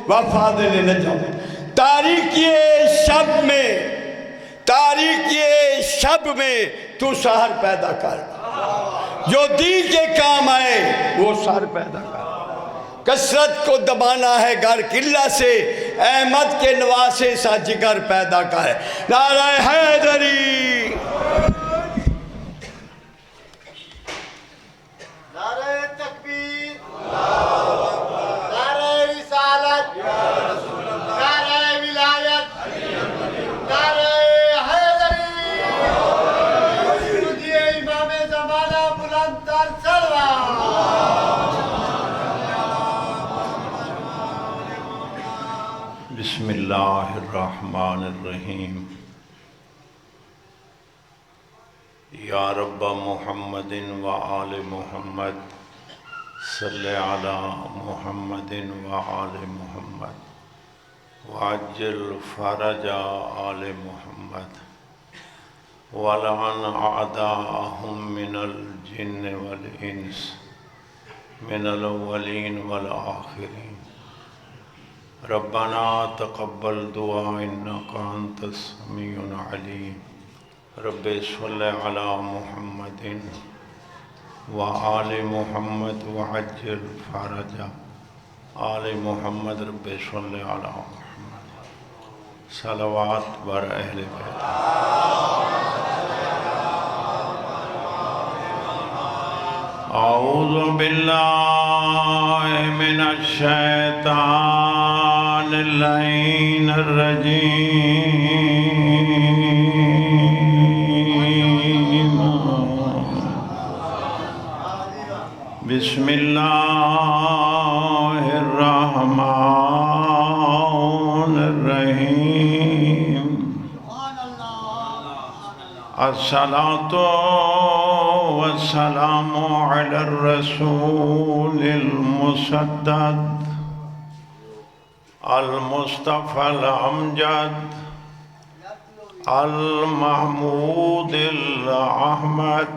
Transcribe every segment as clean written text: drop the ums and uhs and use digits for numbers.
وفادل نجم تاریکی شب میں تو سحر پیدا کر، جو دی کے کام آئے وہ سحر پیدا کر۔ کثرت کو دبانا ہے گھر قلہ سے، احمد کے نواسے سا جگر پیدا کر۔ نعرہ حیدری، نعرہ تکبیر، نعرہ رسالت، نعرہ ولایت، نعرہ حیدری، مجھے امام زمانہ بلند تر سلوات۔ بسم اللہ الرحمن الرحیم۔ یا رب محمد و آل محمد صلی علی محمد و آل محمد وعجل فرج آل محمد ولعن اعداءهم من الجن والانس من الاولین والآخرین۔ ربنا تقبل دعا انک انت السمیع العلیم۔ رب صلی علی محمد وآل محمد وعجل فرج آل محمد۔ رب صلی علی محمد۔ صلوات بر اہل بیت۔ اعوذ باللہ من الشیطان اللعین الرجیم۔ بسم اللہ الرحمن الرحیم۔ الصلاۃ والسلام علی الرسول المسدد المصطفى الامجد المحمود الاحمد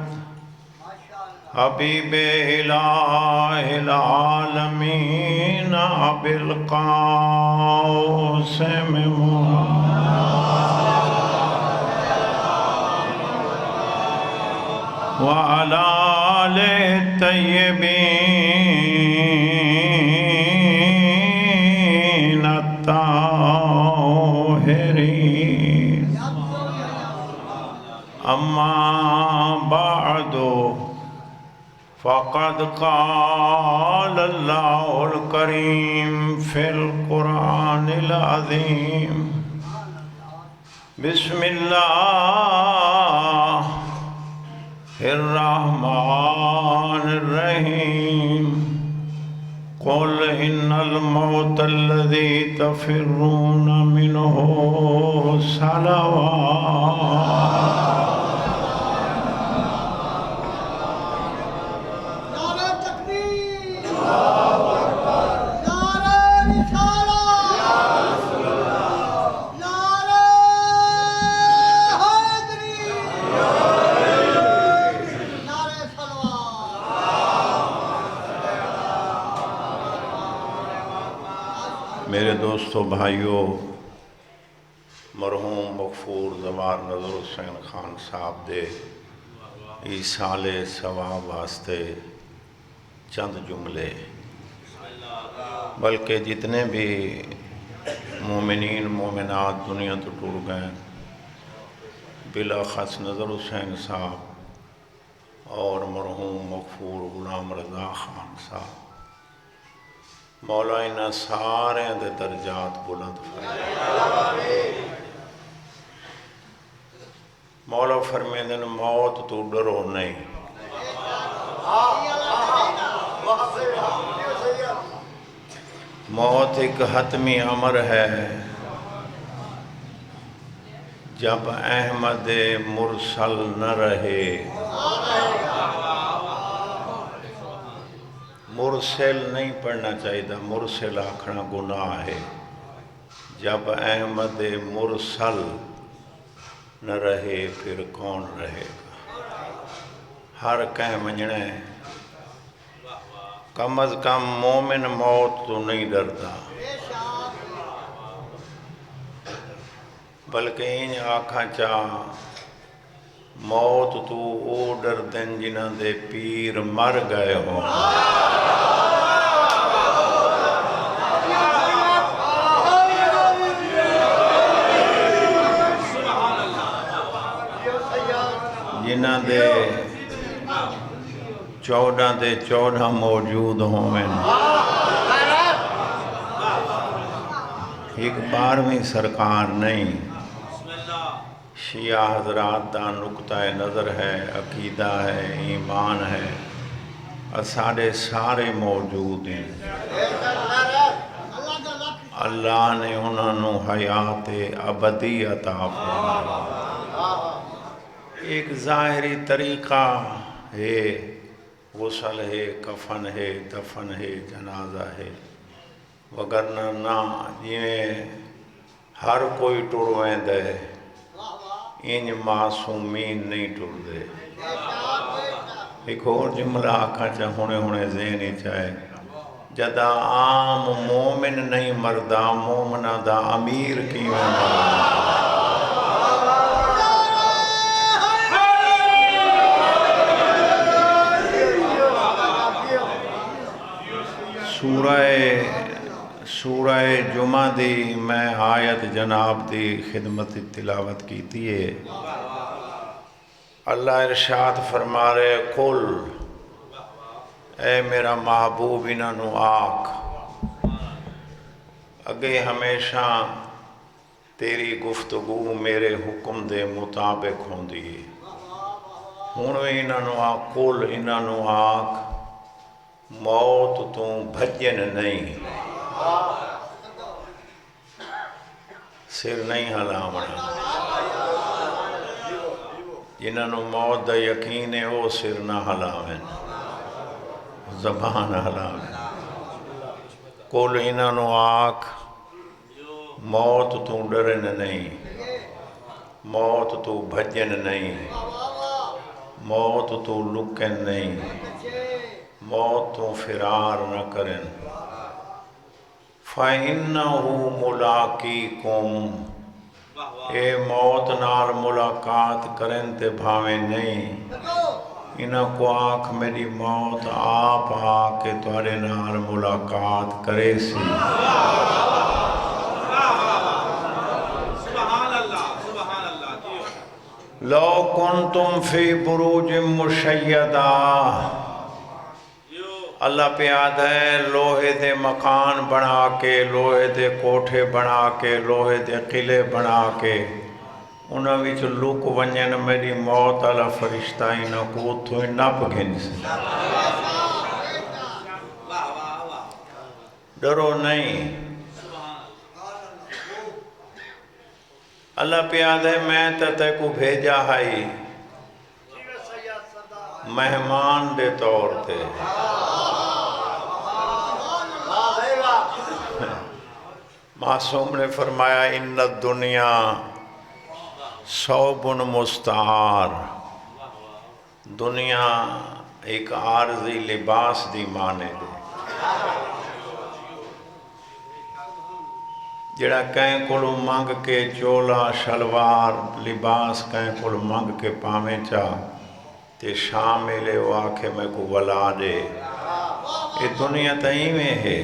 حبیب الہ العالمین ابی القاسم وعلى آلہ الطیبین الطاہرین۔ اما بعد فقد قال اللہ الکریم فی القرآن العظیم۔ بسم اللہ الرحمن الرحیم۔ قل ان الموت الذی تفرون منہ صلوات۔ میرے دوستو بھائیو، مرحوم مغفور زوار نظر حسین خان صاحب دے ایصال ثواب واسطے چند جملے، بلکہ جتنے بھی مومنین مومنات دنیا تو ٹور گئے، بلاخص نظر حسین صاحب اور مرحوم مغفور غلام رضا خان صاحب، مولا انہاں سارے دے درجات بلند فرمائے۔ مولا فرمیندے نے موت تو ڈرو نہیں، موت ایک حتمی امر ہے، جب احمد مرسل نہ رہے. مرسل نہیں پڑھنا چاہیے، مرسل آکھنا گناہ ہے. جب احمد مرسل نہ رہے پھر کون رہے گا. ہر کہیں منجنا ہے. کم از کم مومن موت تو نہیں ڈرتا، بلکہ ان آکھاں چاہ موت تو او ڈر دن جنہ دے پیر مر گئے ہوں. جنہ دے 14 موجود ہوں میں ایک 12ویں سرکار نہیں. شیعہ حضرات دا نقطہ نظر ہے، عقیدہ ہے، ایمان ہے، سارے سارے موجود ہیں. اللہ نے انہوں حیات ابدی عطا فرمائی. ایک ظاہری طریقہ ہے، غسل ہے، کفن ہے، دفن ہے، جنازہ ہے، وگرنہ نہ جویں ہر کوئی ٹرویں دے ان معصومین نہیں ٹر دے. ایک اور جملہ آکھا چاہ ہونے ذہنی چاہے، جدا عام مومن نہیں مردہ مومنہ دا امیر کیوں مردہ. سورہ جمعہ دی میں آیت جناب دی خدمت تلاوت کیتی ہے. اللہ ارشاد فرما رہے، قل اے میرا محبوب انہوں آکھ. اگے ہمیشہ تیری گفتگو میرے حکم دے مطابق ہوندی ہے. ہوں انہوں آکھ، قل انہوں آکھ موت تو بھجن نہیں، سر نہیں ہلاونا. جنہوں موت دا یقین ہے وہ سر نہ ہلاویں، زبان ہلاویں. قل انہوں آکھ موت تو ڈرن نہیں، موت تو بھجن نہیں، موت تو لکن نہیں، موت تو فرار نہ کرن. فَإِنَّهُ مُلَاقِيكُمْ اے موت نال ملاقات کرن تے بھاویں نہیں. انہاں کو آنکھ میری موت آپ آکے تمہارے نال ملاقات کرے سی. لو کنتم فی بروج مشیدہ. اللہ پیاد ہے لوہے دے مکان بنا کے، لوہے دے کوٹھے بنا کے، لوہے دے قلعے بنا کے انہاں وچ لک ونجن میری موت والا فرشتہ انہاں کو اتھوں نپ گھن سے. ڈرو نہیں. اللہ پیاد ہے میں تے کو بھیجا ہے مہمان دے طور تے. معصوم نے فرمایا ان الدنیا صوب مستعار. دنیا ایک عارضی لباس دی مانے دے جڑا کہیں کولو منگ کے چولا شلوار لباس کہیں کولو منگ کے پامیں چاہ تے شاملے وہ آکھے میں کو ولا دے. یہ دنیا تئیں میں ہے.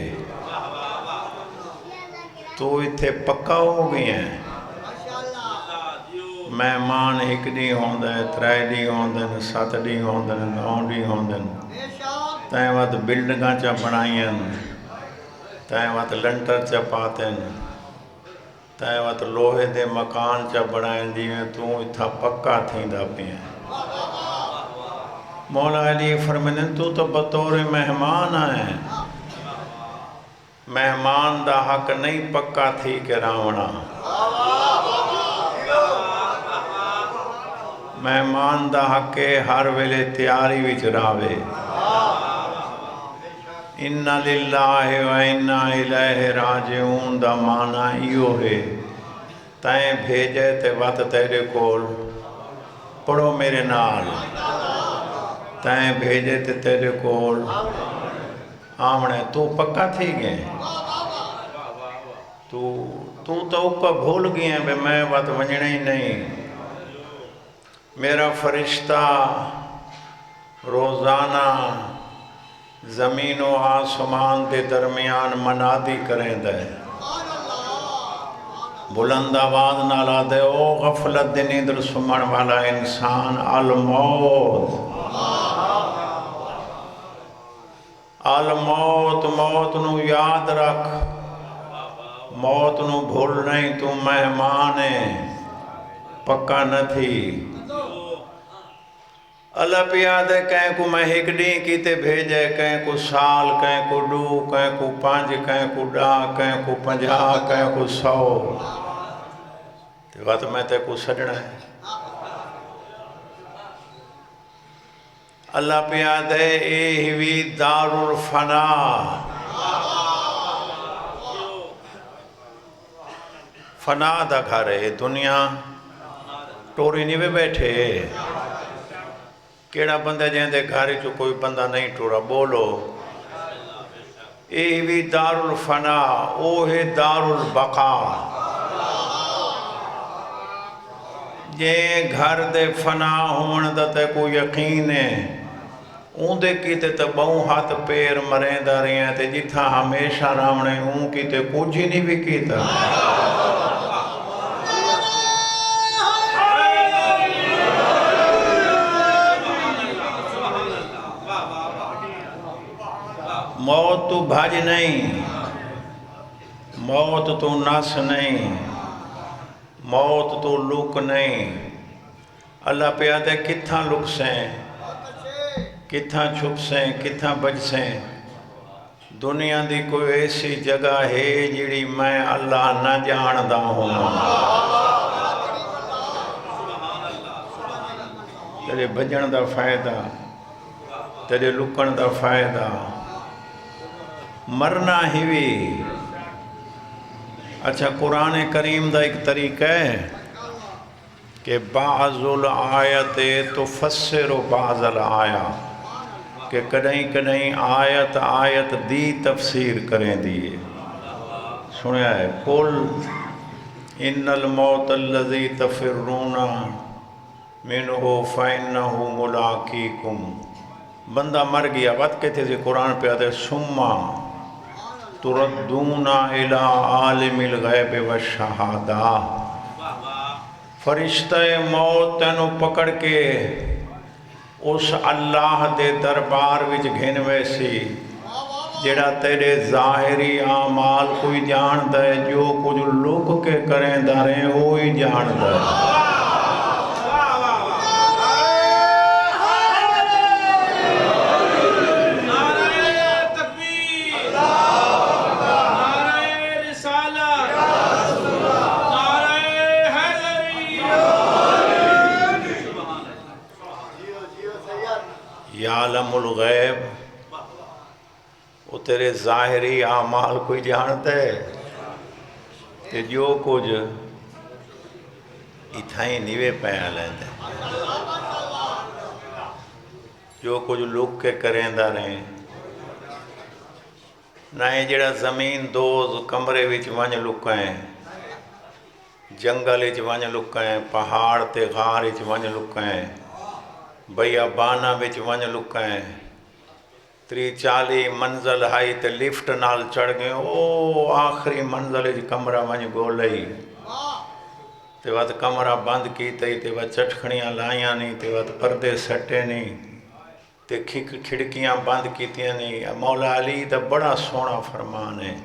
تو اتھے پکا ہو گئی ہیں. مہمان ایک دی ہوندے، 3 دی ہوندے، 7 دی ہوندے، 9 دی ہوندے. تائیں وقت بلڈنگاں چا بنائیں، تائیں وقت لنٹر چا پاتیں، تائیں وقت لوہے دے مکان چا بنائیں دیویں تو اتھا پکا تھیں دا پیں. مولا علی فرمائیں تو بطور مہمان آئیں. مہمان دا حق نہیں پکا تھی کہ راونا. مہمان دا حق ہر ویلے تیاری وچ راوے ان للہ و انا الیہ راجعون دا معنی ایو ہے تائیں بھیجے تے وقت تیرے کول پڑھو میرے نال تائیں بھیجے تے تیرے کول آمنے تو پکا تھی گئے تو اوکا بھول گئے ہیں بے میں وقت ونجنے ہی نہیں میرا فرشتہ روزانہ زمین و آسمان دے درمیان منادی کریں دے بلند آواز نالا دے او غفلت دے نیندر سمن والا انسان الموت الموت موت نو یاد رکھ موت نو بھول نہیں تو مہمان ہے پکا نہ تھی اللہ پیاد ہے کہیں کو میں ہکڑی کیتے بھیجے کہیں کو سال کہیں کو ڈو کہیں کو پانچ کہیں کو ڈا کہیں کو پنجا کہیں کو 100 تے وقت میں تے کو سجنا ہے اللہ پیاد ہے اے ہی دار الفنا فنا دا گھر ہے دنیا ٹوری نہیں بھی بیٹھے کیڑا بندہ جہاں دے گھر چو کوئی بندہ نہیں ٹورا بولو اے بھی دار الفنا او ہے دار البقا جے گھر دے فنا ہون دا تے کو یقین ہے اون دے کیتے تے بہوں ہاتھ پیر مریں دا رہی ہیں تے جتھا ہمیشہ رامنے اون کیتے کچھ ہی نہیں بھی کیتا موت تو بھاج نہیں موت تو نس نہیں موت تو لک نہیں اللہ پہ آتے کتھاں لک سیں کتھاں چھپ سیں کتھاں بج سیں دنیا دی کوئی ایسی جگہ ہے جڑی میں اللہ نہ جاندہ ہوں تیرے بجن دا فائدہ تیرے لکن دا فائدہ مرنا ہی بھی اچھا قرآن کریم دا ایک طریقہ ہے کہ بعض الآیت تفسر بعض الآیہ کہ کدہیں آیت دی تفسیر کریں دیئے سنیا ہے قل ان الموت الذی تفرون منہ فإنہ ملاقیکم بندہ مر گیا وقت کہتے تھے قرآن پہ آتے سمّا تردون الی عالم الغیب والشہادہ فرشتہ موت تینوں پکڑ کے اس اللہ دے دربار وچ گھن ویسی جڑا تیرے ظاہری اعمال کوئی جان دے جو کچھ لوگ کے کریں داریں وہی جان دے عالم الغیب وہ تیرے ظاہری اعمال کوئی جانتا ہے کہ جو کچھ اتھائیں نیوے پہن لیندے جو کچھ لوگ کے کریں دا رہیں نہ جڑا زمین دوز کمرے وچ ونج لکائیں جنگل وچ ونج لکائیں پہاڑ تے غار وچ ونج لکائیں بیابانہ وچ ونج لکائیں 30-40 منزل ہائی تے لفٹ نال چڑھ گئے او آخری منزل وچ کمرہ ونج گولئی تے وقت کمرہ بند کیتے تے وقت چٹکھڑیاں لائیاں نہیں تے وقت پردے سٹے نہیں تے کھڑکیاں بند کیتیاں نہیں مولا علی دا بڑا سونا فرمان ہے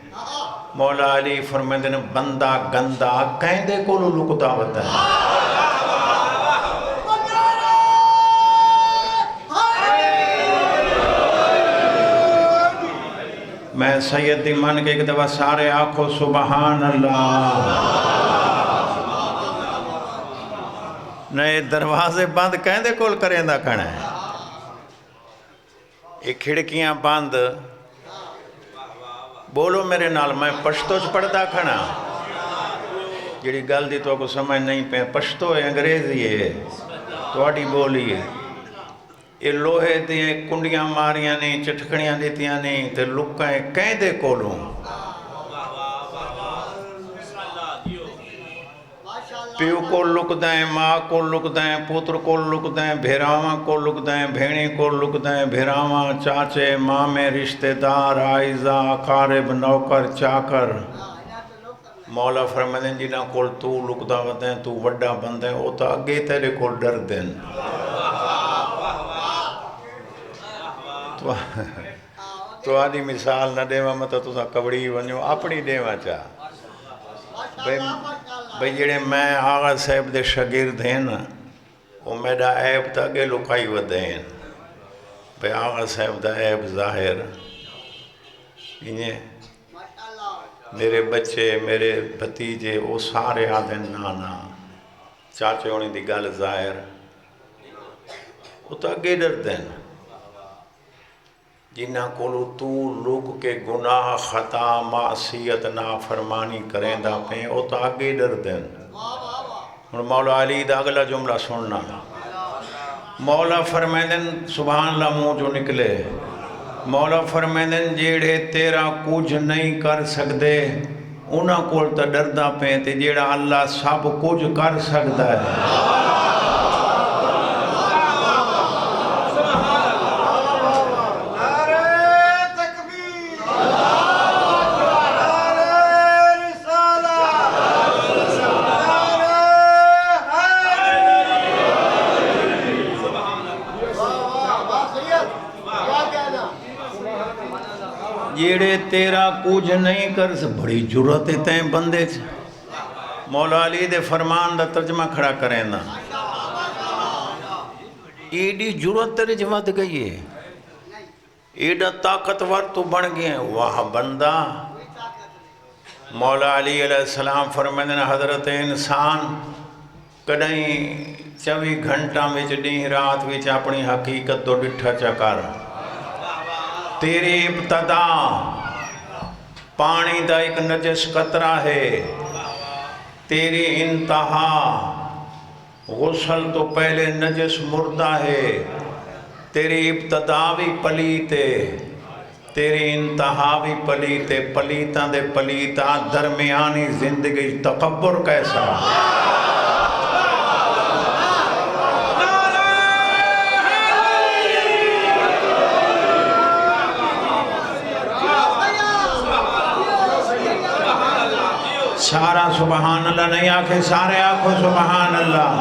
مولا علی فرمائندے نے بندہ گندہ کہندے کو لکدا ودا ہے میں سید دی من کے ایک دفعہ سارے آنکھوں سبحان اللہ نئے دروازے بند کہندے کول کریں دا کھڑا ہے یہ کھڑکیاں بند بولو میرے نال میں پشتو چ پڑھتا کھڑا جڑی گل دی تو کو سمجھ نہیں پہ پشتو ہے انگریزی ہے تواڈی بولی ہے یہ لوہے دیاں کنڈیاں ماریاں نہیں چٹکڑیاں دیتیاں نہیں تے لکائیں کہندے کولوں پیو کو لک دیں ماں کو لک دیں پوتر کو لک دیں بھیراواں کو لک دیں بھیڑی کو لک دیں بھیراواں چاچے مامے رشتہ دار آئزہ اقارب نوکر چاکر مولا فرمائیں جنہاں کول تو لکدا ودیں تو وڈا بندیں او تا اگے تیرے کول ڈر دیں تو آدھی مثال نہ دیواں مطا تسا کبڑی ونجو اپنی دیواں چاہ بھئی جڑے میں آغا صاحب دے شاگرد ہیں نا وہ میرا عیب تا اگے لکائی ودے ہیں بھئی آغا صاحب دا عیب ظاہر انہیں میرے بچے میرے بھتیجے وہ سارے آدھے نانا چاچے ہونے دی گل ظاہر وہ تا اگے ڈر دیں جنہاں کولو تو لوگ کے گناہ خطا معصیت نافرمانی کریں دا پہیں او تا آگے ڈر دیں اور مولا علی دا اگلا جملہ سننا مولا فرمیدن سبحان اللہ منہ جو نکلے مولا فرمیدن جیڑے تیرا کچھ نہیں کر سکدے انہاں کول تا ڈر دا پہیں تے جیڑا اللہ سب کچھ کر سکدا ہے جیڑے تیرا کچھ نہیں کر بڑی جرت تین بندے مولا علی دے فرمان دا ترجمہ کھڑا کریں نا ایڈی جرت تیرے جواد گئی ہے ایڈا طاقتور تو بن گئے واہ بندہ مولا علی علیہ السلام فرمائیں حضرت انسان کڑیں 24 گھنٹہ میں ڈیں رات میں اپنی حقیقت تو ڈٹھا چکر تیری ابتدا پانی دا ایک نجس قطرہ ہے تیری انتہا غسل تو پہلے نجس مردہ ہے تیری ابتدا بھی پلیت ہے تیری انتہا بھی پلیت ہے پلیتاں دے پلیتاں درمیانی زندگی تکبر کیسا سارا سبحان اللہ نہیں آنکھیں سارے آنکھوں سبحان اللہ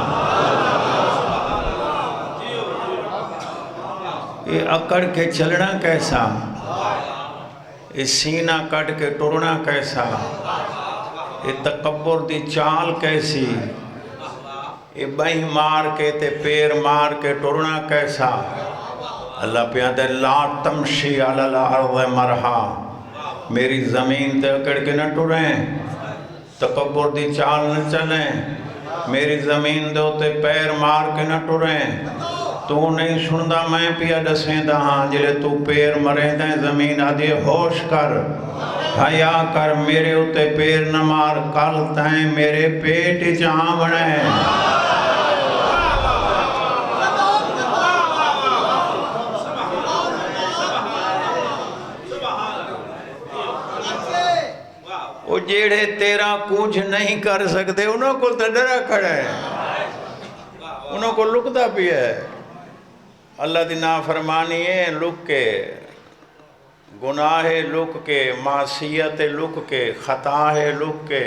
یہ اکڑ کے چلنا کیسا یہ سینہ کٹ کے ٹرنا کیسا یہ تکبر دی چال کیسی یہ بہی مار کے تے پیر مار کے ٹرنا کیسا اللہ پیادے لا تمشی علی الارض مرحا میری زمین تے اکڑ کے نہ ٹریں تکبر دی چال نہ چلیں میری زمین دے ہوتے پیر مار کے نہ ٹریں تو نہیں سندا میں پیا دسیں دا ہاں جلے تو پیر مریں دیں زمین آدھے ہوش کر حیا کر میرے ہوتے پیر نہ مار کل تائیں میرے پیٹ چامڑیں وہ جیڑے تیرا کچھ نہیں کر سکتے انہوں کو تو ڈرا کھڑا ہے انہوں کو لکتا بھی ہے اللہ دی نافرمانی ہے لک کے گناہ لک کے معصیت لک کے خطا ہے لک کے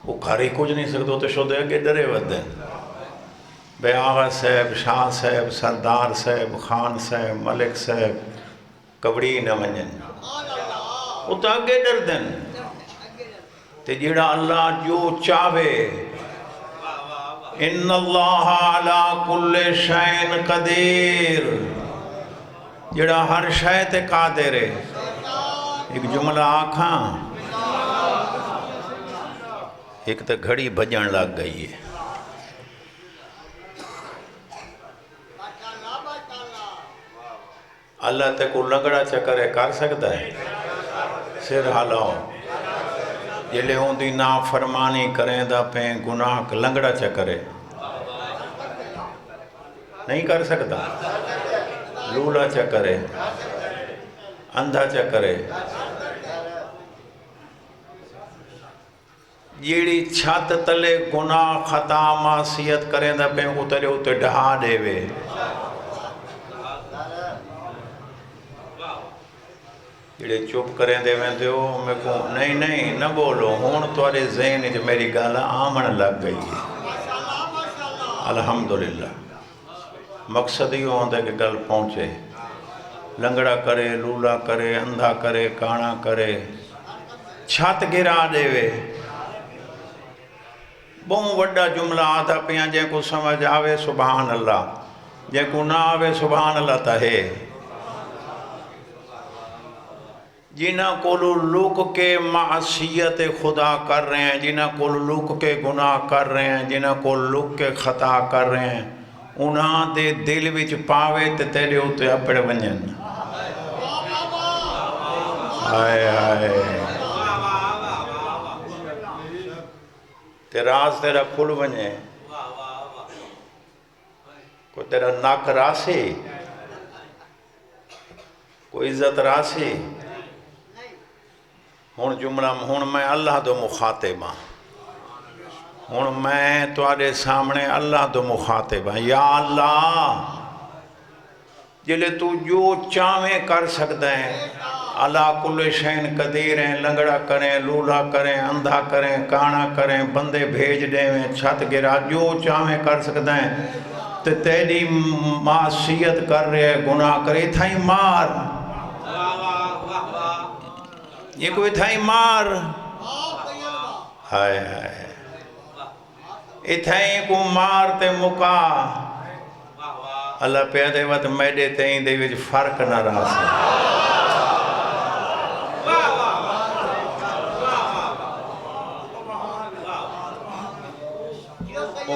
وہ گھر ہی کچھ نہیں سکتے تو شدے اگے ڈرے ودیں بے آغا صاحب شاہ صاحب سردار صاحب خان صاحب ملک صاحب کبڑی نہ منجن وہ تو اگے ڈر دیں تے جڑا اللہ جو چاہے ان اللہ علی کل شین قدیر جڑا ہر شے تے قادر ہے ایک جملہ آکھاں ایک تے گھڑی بجن لگ گئی ہے اللہ تے کو لنگڑا چکرے کر سکتا ہے؟ سر حالاؤ جلے ہوں دی نافرمانی کریں دا پہیں گناہ لنگڑا چکرے نہیں کر سکتا، لولا چکرے اندھا چکرے جیڑی چھت تلے گناہ خطا معصیت کریں دا پہیں اترے اترے ڈہا دے وے جڑے چپ کریں دے ویندے ہو میں کو نہیں نہ بولو ہون توارے ذہن جو میری گالا آمن لگ گئی ہے الحمدللہ مقصد ہی ہوندے کہ گل پہنچے لنگڑا کرے لولا کرے اندھا کرے کانا کرے چھت گرا دے وے بہت وڈا جملہ آتا پیاں جے کو سمجھ آوے سبحان اللہ جے کو نہ آوے سبحان اللہ تہے جنہ کو لوک کے معصیت خدا کر رہے ہیں جنہ کو لوک کے گناہ کر رہے ہیں جنہ کو لوک کے خطا کر رہے ہیں انہاں دے دل وچ پاوے تے تیرے ہوتے اپڑ ونجن آئے تے راز تیرا کھل ونجے کوئی تیرا ناک راسی کوئی عزت راسی ہون جملہ ہون میں اللہ دو مخاطب ہاں ہون میں تواڈے سامنے اللہ دو مخاطب ہاں یا اللہ جلے تو جو چاہیں کر سکتے ہیں اللہ کل شین قدیر ہیں لنگڑا کریں لولا کریں اندھا کریں کانا کریں بندے بھیج دیں چھت گرا جو چاہیں کر سکتے ہیں تے تیری معصیت کر رہے گناہ کرے تھائی مار یہ کوئی تھائی مار ہائے ہائے اتھائی کو مار تے مکا اللہ پیادے وقت میڈے تین دے وچ فرق نہ رہا سا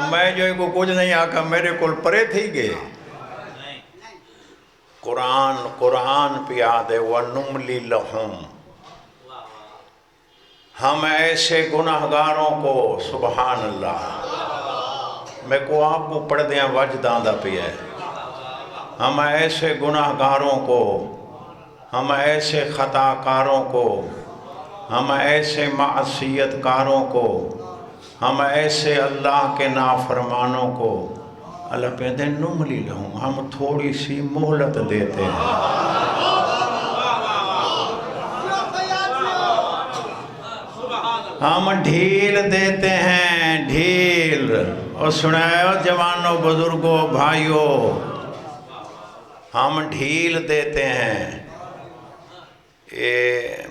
میں جو کو کچھ نہیں آکا میرے کل پرے تھی گئے قرآن پیادے وَنُمْلِ لَهُمْ ہم ایسے گناہگاروں کو سبحان اللہ میں کو آپ کو پڑھ دیا وجدان دا پی ہے ہم ایسے گناہگاروں کو ہم ایسے خطاکاروں کو ہم ایسے معصیت کاروں کو ہم ایسے اللہ کے نافرمانوں کو اللہ پہنے نملی لہوں ہم تھوڑی سی مہلت دیتے ہیں ہم ڈھیل دیتے ہیں ڈھیل اور سنائے جوانوں بزرگوں بھائیوں ہم ڈھیل دیتے ہیں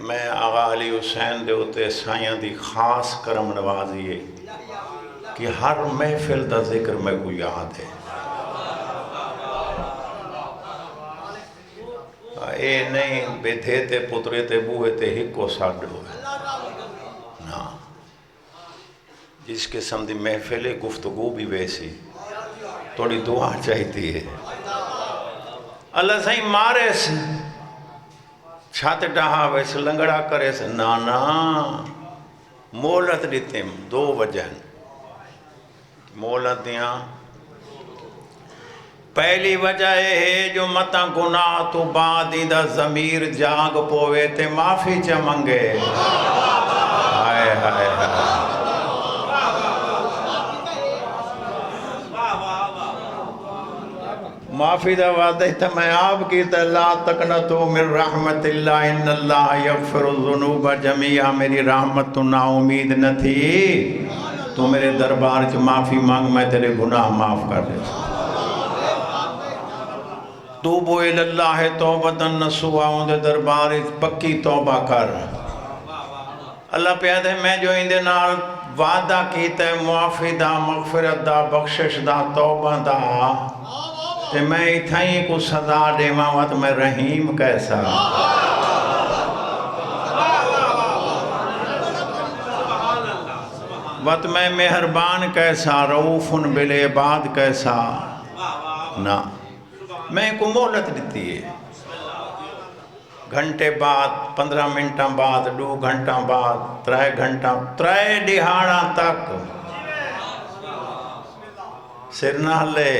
میں آغا علی حسین دے ہوتے سائیاں دی خاص کرم نوازی ہے کہ ہر محفل دا ذکر میں کو یاد ہے اے نہیں بیٹھے تے پترے تے بوئے تے ہکو ساڑھو ہے جس قسم دی محفل گفتگو بھی ویسی تھوڑی دعا چاہیتی ہے اللہ سائیں مارے سے چھات ڈہا ویسے لنگڑا کرے سے نانا مولت دیتے ہیں دو وجہ مولت دیاں پہلی وجہ ہے جو متا گناہ تو بعد دا ضمیر جاگ پوے تے معافی چمنگے ہائے ہائے ہائے معافی دا وعدہ ہے میں آپ کی لا تقنطو من رحمت اللہ ان اللہ یغفر الذنوب جميعا میری رحمت تو نا امید نہ تھی تو میرے دربار چ معافی مانگ میں تیرے گناہ معاف کر دے توبو الاللہ توبتا نصوحا ان دے دربار پکی توبہ کر اللہ پیاد ہے میں جو اندے نال وعدہ کیتا ہے معافی دا مغفرت دا بخشش دا توبہ دا تے میں اتھائیں کو سزا دے ماوت میں رحیم کیسا وقت میں مہربان کیسا رعوفن بالعباد کیسا نا میں کو مہلت دیتی ہے گھنٹے بعد 15 منٹاں بعد 2 گھنٹاں بعد 3 گھنٹاں 3 دہاڑاں تک سر نہ لے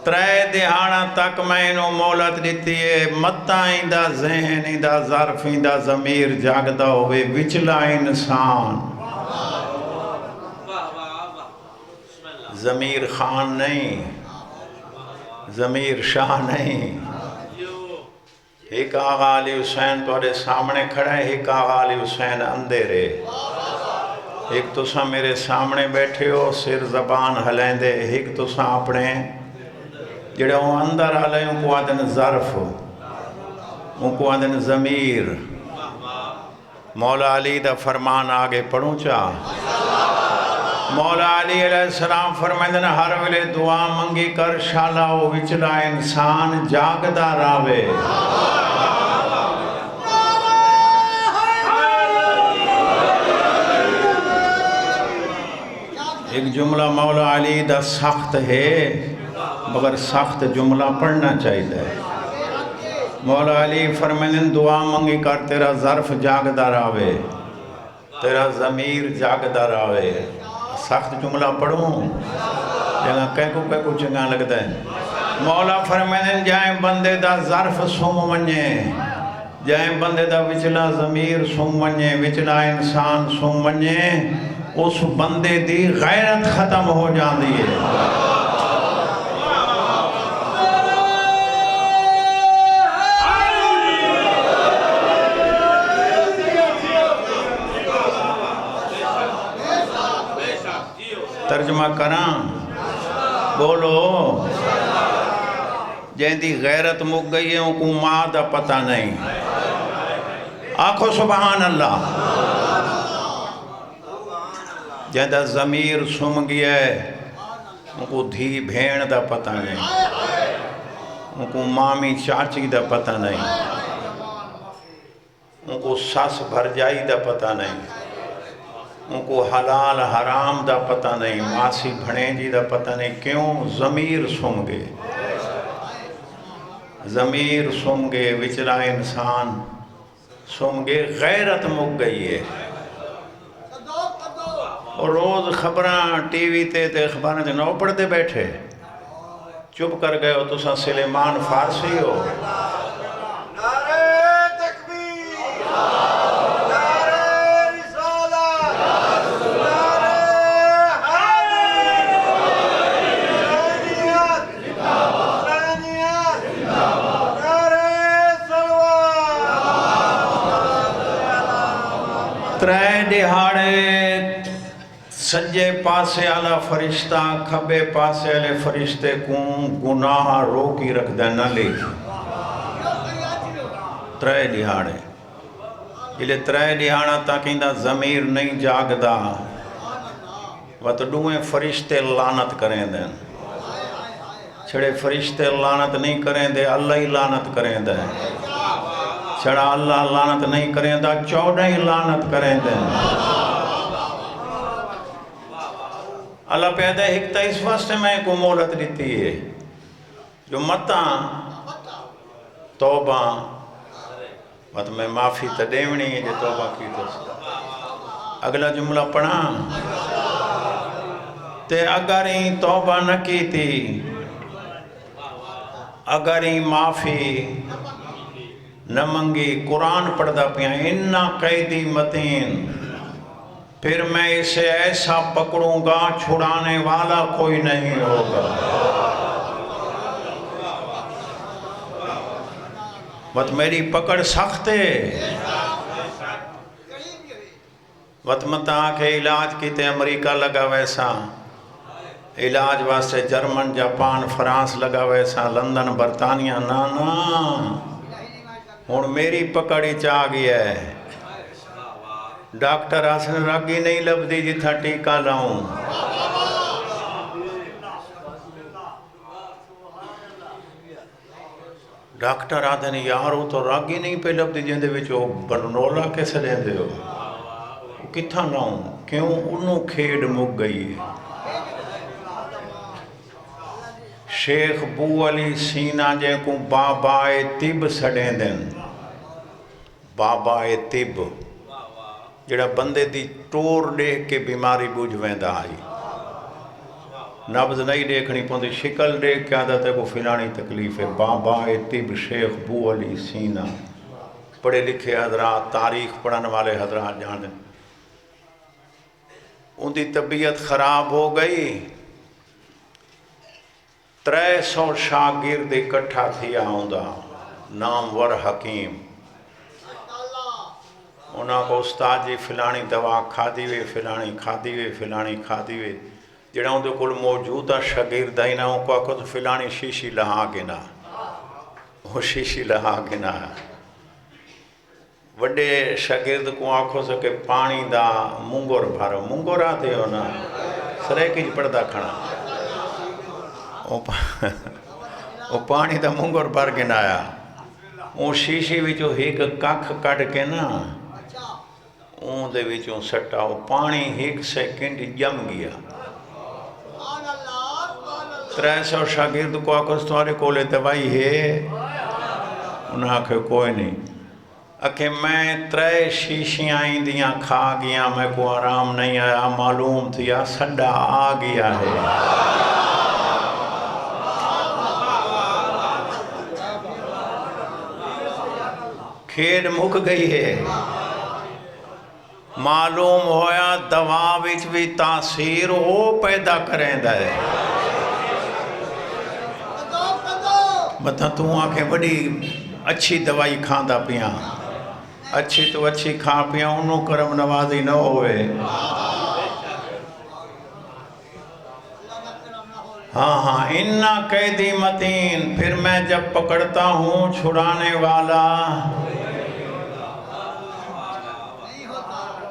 3 دہاڑاں تک میں انہوں مولت دیتی ہے متاں ایندا ذہن ایندا ظرف ایندا ضمیر جاگدا ہوئے وچلا انسان ضمیر خان نہیں ضمیر شاہ نہیں ایک آغا علی حسین توڑے سامنے کھڑا ہے ایک آغا علی حسین اندھیرے ایک تساں میرے سامنے بیٹھے ہو سر زبان ہلیں دے ایک تساں اپنے جڑے ہوں اندر آلے ان کو آدن ظرف ان کو آدن ضمیر مولا علی دا فرمان آگے پڑھوں چاہ مولا علی علیہ السلام فرمائیں ہر ویلے دعا منگی کر شالا او وچلا انسان جاگدا راوے ایک جملہ مولا علی دا سخت ہے مگر سخت جملہ پڑھنا چاہیے مولا علی فرمائیں دعا منگی کر تیرا ظرف جاگدا راوے تیرا ضمیر جاگدا راوے سخت جملہ پڑھوں جگہ کہہ کو چنگا لگتا ہے مولا فرمائیں جائیں بندے دا ظرف سم ونجے جائیں بندے دا وچلا ضمیر سم ونجے وچلا انسان سم ونجے اس بندے دی غیرت ختم ہو جاندی ہے ترجمہ کران بولو جن دی غیرت مک گئی ہے ان کو ماں دا پتہ نہیں آنکھو سبحان اللہ جن دا ضمیر سم گیا ہے ان کو دھی بھین دا پتہ نہیں ان کو مامی چاچی دا پتہ نہیں ان کو ساس بھرجائی دا پتہ نہیں ان کو حلال حرام دا پتہ نہیں ماسی بھنیجی دا پتہ نہیں کیوں ضمیر سم گے ضمیر سم گے وچلا انسان سم گے غیرت مک گئی ہے اور روز خبران ٹی وی تے خبران تے نو پڑھتے بیٹھے چپ کر گئے ہو تو سا سلیمان فارسی ہو ترے دہاڑے سجے پاسے آلا فرشتہ کھبے پاسے آلے فرشتے کون گناہ روکی رکھ دے نہ لکھ ترے دہاڑے یہ ترے دہاڑا تاکیندہ ضمیر نہیں جاگ دا وقت دوئے فرشتے لعنت کریں دیں چھڑے فرشتے لعنت نہیں کریں دے اللہ ہی لعنت کریں دے چھڑا اللہ لعنت نہیں کریں دا 14 ہی لعنت کریں دیں اللہ پیدا ہکتا اس واسطے میں کو مولت دیتی ہے جو متاں توبہ وقت میں معافی تدیونی ہے جو توبہ کی تو اگلا جملہ پڑھا تے اگر ہی توبہ نہ کی تھی اگر ہی معافی نہ منگی قرآن پڑھ دا پیا انہا قیدی متین پھر میں اسے ایسا پکڑوں گا چھڑانے والا کوئی نہیں ہوگا وقت میری پکڑ سخت ہے وقت متا کہ علاج کیتے امریکہ لگا ویسا علاج واسطے جرمن جاپان فرانس لگا ویسا لندن برطانیہ نا ہون میری پکڑی چاہ گیا ہے ڈاکٹر آسن راگی نہیں لب دی جتھا ٹیکا لاؤں ڈاکٹر آدھن یارو تو راگی نہیں پہ لب دی جندے وچو برنولا کیسے دیں دے ہو کتھا لاؤں کیوں انہوں کھیڑ مک گئی ہے شیخ بو علی سینا جے کو بابا طب سڑیں دن بابا طب جڑا بندے دی ٹور دیکھ کے بیماری بوجھ ویندا آئی نبض نہیں دیکھنی پوندی شکل دیکھ کے عادت ہے کو فلانی تکلیف ہے بابا طب شیخ بو علی سینا پڑھے لکھے حضرات تاریخ پڑھن والے حضرات جانیں ان دی طبیعت خراب ہو گئی 300 شاگرد اکٹھا تھیا ہوندا نامور حکیم انہاں کو استاد جی فلانی دوا کھا دیوے فلانی کھا دیوے فلانی کھا دیوے جڑا ان دے کل موجودہ شاگرد ہی نہ ان کو آکھو تو فلانی شیشی لہا گنا وہ شیشی لہا گنا وڈے شاگرد کو آکھو سکے پانی دا منگور بھارو منگور آتے ہو نا سرے کی پردہ کھڑا وہ پانی دا منگور بھر کے نایا وہ شیشی وچوں ایک ککھ کٹ کے نا اون دے وچوں سٹا وہ پانی 1 سیکنڈ جم گیا 300 شاگرد کو آکھو تمہارے کولے دوائی ہے انہاں آکھے کوئی نہیں اکھے میں 3 شیشیاں دیاں کھا گیا میں کو آرام نہیں آیا معلوم تھیا سڈا آ گیا ہے کھیڈ مک گئی ہے معلوم ہویا دوا وچ بھی تاثیر وہ پیدا کریں ہے مطلب تو آنکھیں بڑی اچھی دوائی کھاندہ پیاں اچھی تو اچھی کھا پیاں انہوں کرم نوازی نہ ہوئے ہاں اِنَّا قیدی متین پھر میں جب پکڑتا ہوں چھڑانے والا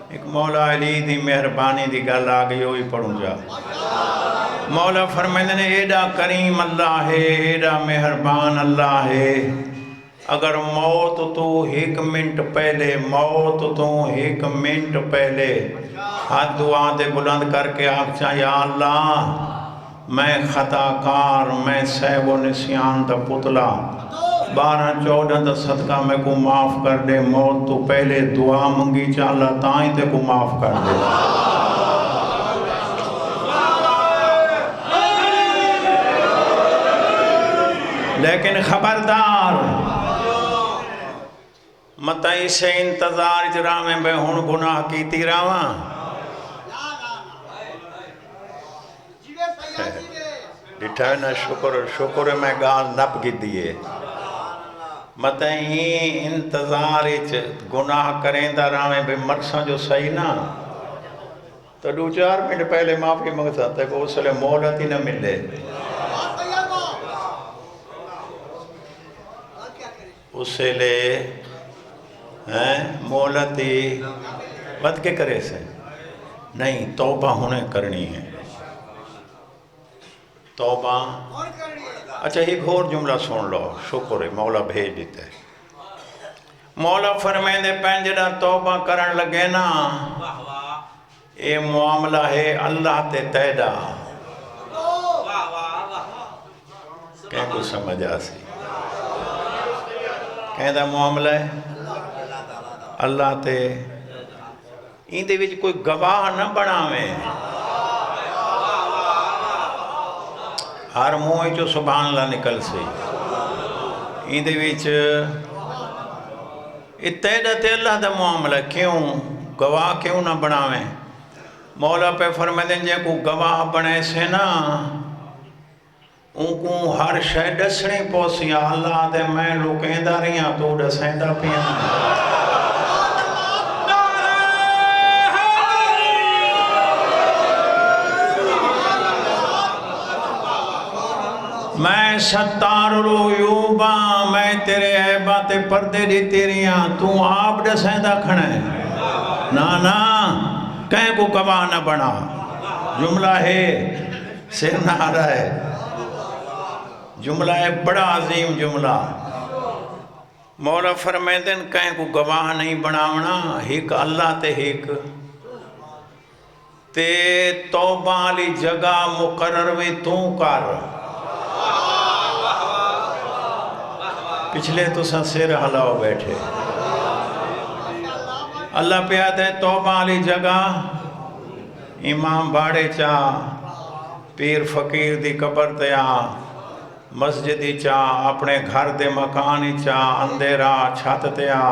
ایک مولا علی دی مہربانی دی گل آگئی ہوئی پڑھوں جا مولا فرمائندے نے ایڈا کریم اللہ ہے ایڈا مہربان اللہ ہے اگر موت تو 1 منٹ پہلے موت تو 1 منٹ پہلے ہاتھ دعا دے بلند کر کے آکھچا یا اللہ میں خطا کار میں سہو و نسیان دا پتلا 12-14 دا صدقہ میں کو معاف کر دے موت تو پہلے دعا منگی چا اللہ تائیں تے کو معاف کر دے لیکن خبردار متائی سے انتظار جرا میں بے ہون گناہ کی تیراواں ڈٹھا نا شکر میں گال نپ کی دیئے متائی انتظار گناہ کریں دا رامیں بے مرساں جو صحیح نا تو 2-4 منٹ پہلے معافی مانگتا تھا کہ اس لئے مولت ہی نہ ملے اسے لے مولت ہی بد کے کرے سے نہیں توبہ ہونے کرنی ہے توبہ اچھا ایک اور جملہ سن لو شکر ہے مولا بھیج دیتے مولا فرمائیں دے پینجڑا توبہ کرن لگے نا اے معاملہ ہے اللہ تے تیدہ کہیں کو سمجھا سی کہیں دا معاملہ ہے اللہ تے این دے وچ کوئی گواہ نہ بناویں ہر موئی جو سبحان اللہ نکل سے این دے وچ اتیدہ تے اللہ دا معاملہ کیوں گواہ کیوں نہ بناویں مولا پہ فرمائیں دیں جے کو گواہ بنے سے نا ان کو ہر شے ڈسنی پوسی اللہ دے میں لوکیں دا رہیاں تو ڈسیں دا پیاں میں ستار العیوبا میں تیرے عیبات پردے دی تیریاں تو آپ ڈسیں دا کھڑے نا کہیں کو گواہ نہ بنا جملہ ہے سر نہ آ رہا ہے جملہ ہے بڑا عظیم جملہ مولا فرمائیں دن کہیں کو گواہ نہیں بناونا ایک اللہ تے ایک تے توبہ علی جگہ مقرر وی تو کر پچھلے تو سر ہلاؤ بیٹھے اللہ پہ آتے توبہ علی جگہ امام باڑے چا پیر فقیر دی قبر تے آ مسجدی چا اپنے گھر دے مکانی چا اندھیرا چھت تے آ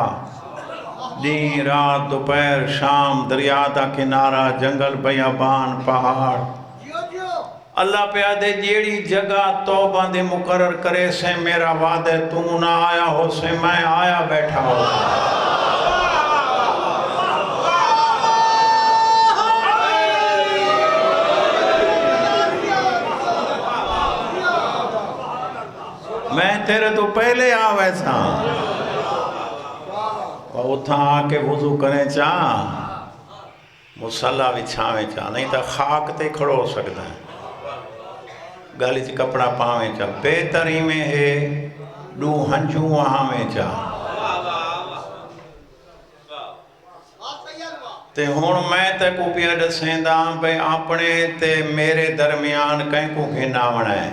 دین رات دوپہر شام دریا دا کنارہ جنگل بیابان پہاڑ اللہ پہ آدھے جیڑی جگہ توبہ دے مقرر کرے سے میرا وعدے تو نہ آیا ہو سے میں آیا بیٹھا ہو میں تیرے تو پہلے آوے تھا اتھا آکے وضو کریں چاہ مسلح بچھاویں چاہ نہیں تا خاک تے کھڑو ہو سکتا ہے گالی چی کپڑا پاویں چاہ بہتری میں ہے دو ہنچوں وہاں میں چاہ تے ہون میں تے کو پیڑ سیندہ بے اپنے تے میرے درمیان کہیں کو گھنا ہے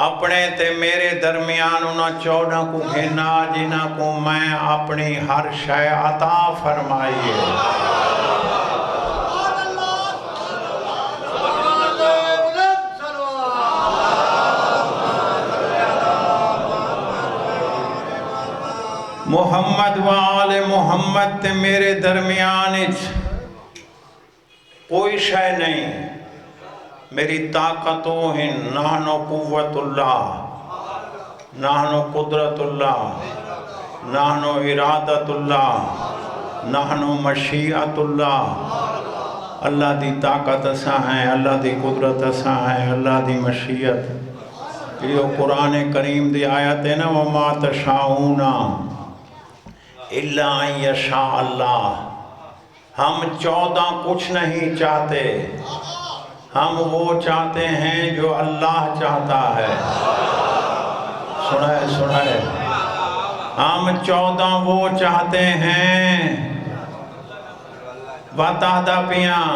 اپنے تے میرے درمیان انہاں 14 کو گھنا جنہاں کو میں اپنی ہر شے عطا فرمائیے محمد و آل محمد تے میرے درمیان کوئی شے نہیں میری طاقتوں ہیں نحنو قوت اللہ نحنو قدرت اللہ نحنو ارادت اللہ نحنو مشیعت اللہ اللہ دی طاقت اساں ہیں اللہ دی قدرت اساں ہیں اللہ دی مشیعت یہ قرآن کریم دی آیت ہے نا وَمَا تَشَاءُونَ إِلَّا أَن يَشَاءَ اللہ ہم 14 کچھ نہیں چاہتے ہم وہ چاہتے ہیں جو اللہ چاہتا ہے سنائے ہم 14 وہ چاہتے ہیں بتا پیاں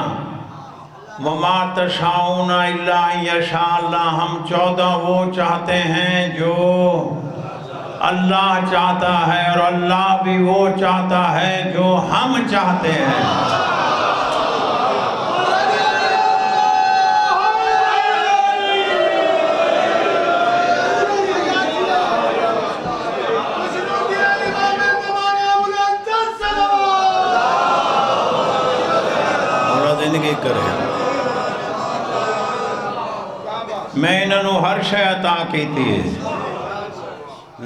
وَمَا تَشَاءُونَ إِلَّا أَن يَشَاءَ اللہ ہم 14 وہ چاہتے ہیں جو اللہ چاہتا ہے اور اللہ بھی وہ چاہتا ہے جو ہم چاہتے ہیں میں انہوں ہر شے عطا کیتی ہے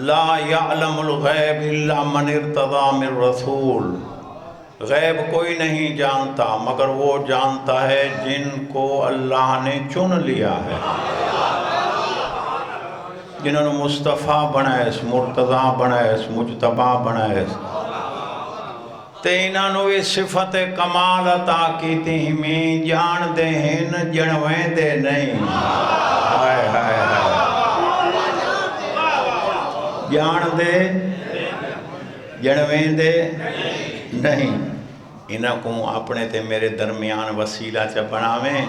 لا یعلم الغیب الا من ارتضی من رسول غیب کوئی نہیں جانتا مگر وہ جانتا ہے جن کو اللہ نے چن لیا ہے جنہوں نے مصطفیٰ بنائے مرتضی بنائے مجتبہ بنائے تے انہوں نے صفت کمال عطا کیتی میں جان دے ہیں جنویں دے نہیں ہائے ہائے ہائے جان دے جنویں دے نہیں انہاں کو اپنے تے میرے درمیان وسیلہ چا بناویں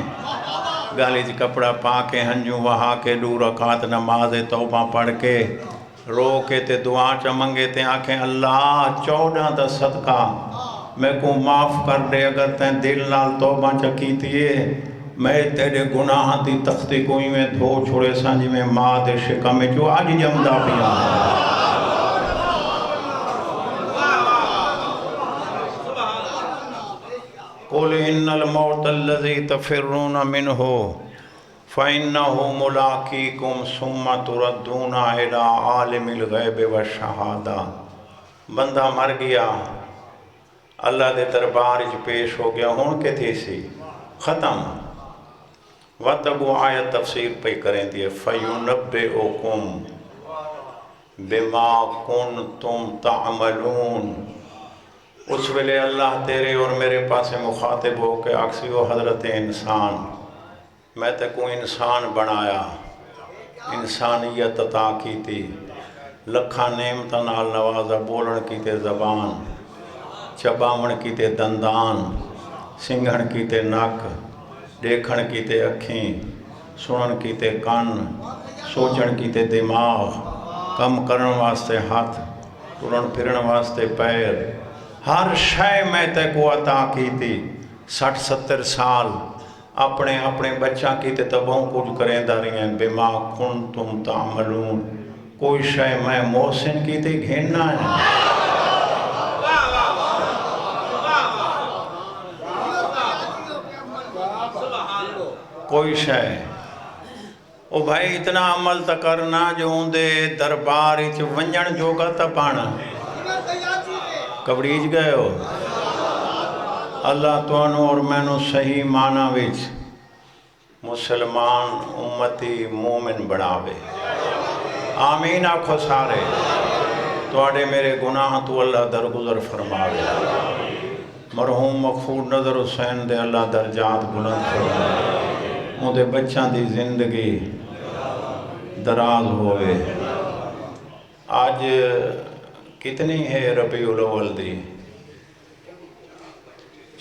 گالی چ کپڑا پا کے ہنجوں وہاں کے 2 رکعت نماز توبہ پڑھ کے رو کے تے دعا چا منگے تے آنکھیں اللہ 14 دا صدقہ میں کو معاف کر دے اگر تین دل نال توبہ چا کیتی ہے میں تیرے گناہ دی تختی کوئی میں دھو چھوڑے سانجی میں ماں دے شکا میں جو آج جمدہ پیا قُلْ إِنَّ الْمَوْتَ الَّذِي تَفِرُّونَ مِنْهُ فَإِنَّهُ مُلَاقِيكُمْ ثُمَّ تُرَدُّونَ إِلَىٰ عَالِمِ الْغَيْبِ وَالشَّهَادَةِ بندہ مر گیا اللہ دے دربار وچ پیش ہو گیا ہون کے تھی سی ختم وَتَبُ آیت تفسیر پہ کریں دیئے فَيُنَبِّئُكُمْ بِمَا كُنْتُمْ تَعْمَلُونَ اس ویلے اللہ تیرے اور میرے پاس مخاطب ہو کے اکسی و حضرت انسان میں تے کو انسان بنایا انسانیت عطا کی تھی لکھا نعمت نال نوازا بولن کی تے زبان چباون کی تے دندان سنگھن کی تے نک دیکھن کی تے اکھیں سنن کیتے کان، سوچن کیتے دماغ، کم کرن واسطے ہاتھ، ٹرن پھرن واسطے پیر، ہر شے میں تے کو عطا کیتی 60-70 سال اپنے بچہ کیتے تبوں کچھ کریں داریں بما کنتم تعملون، کوئی شے میں محسن کیتے گھننا ہے کوئی شے۔ او بھائی اتنا عمل تا کرنا جو اندے دربار اچ ونجن جوگا تا پانا، کبڑیج گئے ہو۔ اللہ توانو اور مینو صحیح معنی وچ مسلمان امتی مومن بڑھاوے، آمین آکھو سارے۔ توڑے میرے گناہ تو اللہ درگزر فرماوے، مرحوم مغفور نظر حسین دے اللہ درجات بلند فرماوے، مودے بچاں دی زندگی دراز ہوئے۔ آج کتنی ہے ربیع الاول دی؟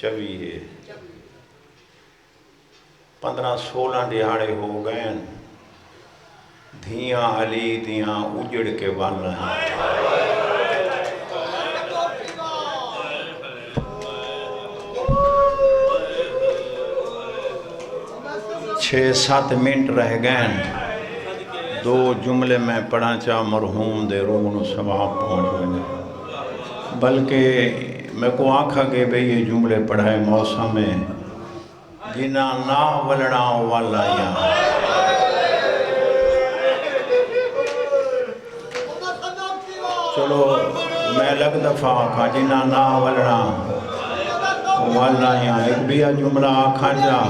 24 ہے، 15-16 دہاڑے ہو گئے، دھیاں علی دیاں اجڑ کے وال ہیں۔ 6-7 منٹ رہ گئے، 2 جملے میں پڑھا چاہ مرحوم دے روح نو ثواب پہنچ گئے، بلکہ میں کو آنکھا کہ بھئی یہ جملے پڑھائے موسم میں جنہ نا ولنا والا یا چلو میں لگ دفعہ آنکھا جنہ نا ولنا والا یا ایک بھی جملہ آنکھا جا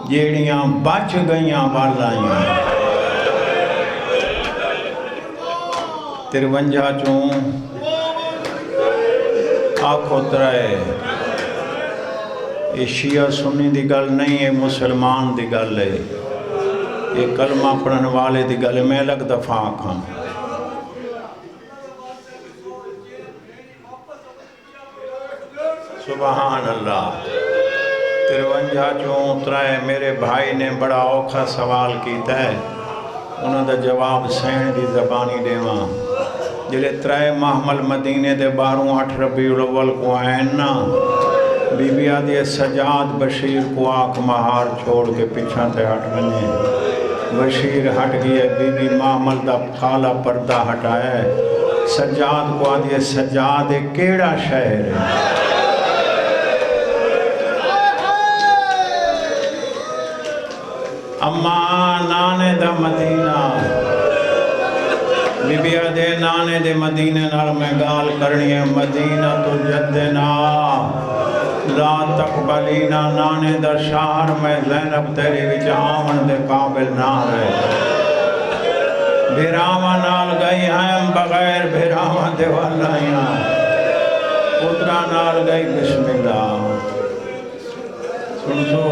جیڑیاں بچ گئیاں والا یا 53 چوں آنکھو ترائے۔ یہ شیعہ سنی دی گل نہیں ہے، مسلمان دی گل ہے، یہ کلمہ پڑھن والے دی گل ہے۔ میں لگ دفعہ آنکھاں سبحان اللہ۔ 53 چوں ترائے میرے بھائی نے بڑا اوکھا سوال کیتا ہے، انہوں دا جواب سین دی زبانی دیواں۔ جلے 3 محمل مدینے دے 12-8 ربیع الاول کو آئین نا، بی بی آدھی سجاد بشیر کو آنکھ مہار چھوڑ کے پیچھا تے ہٹ بنے، بشیر ہٹ گئے، بی بی محمل دا کالا پردہ ہٹائے، سجاد کو آدھی سجاد کیڑا شہر ہے؟ اماں نانے دا مدینہ، بی بی آدھے نانے دے مدینہ نال میں گال کرنی ہے، مدینہ تو جدنا لا تقبلینا، نانے دا شہر میں زینب تیری وچ آمن دے قابل نہ رہے، بھیراما نال گئی ہیں بغیر بھیراما دے والائیاں، پترا نال گئی بسم اللہ۔ سن سو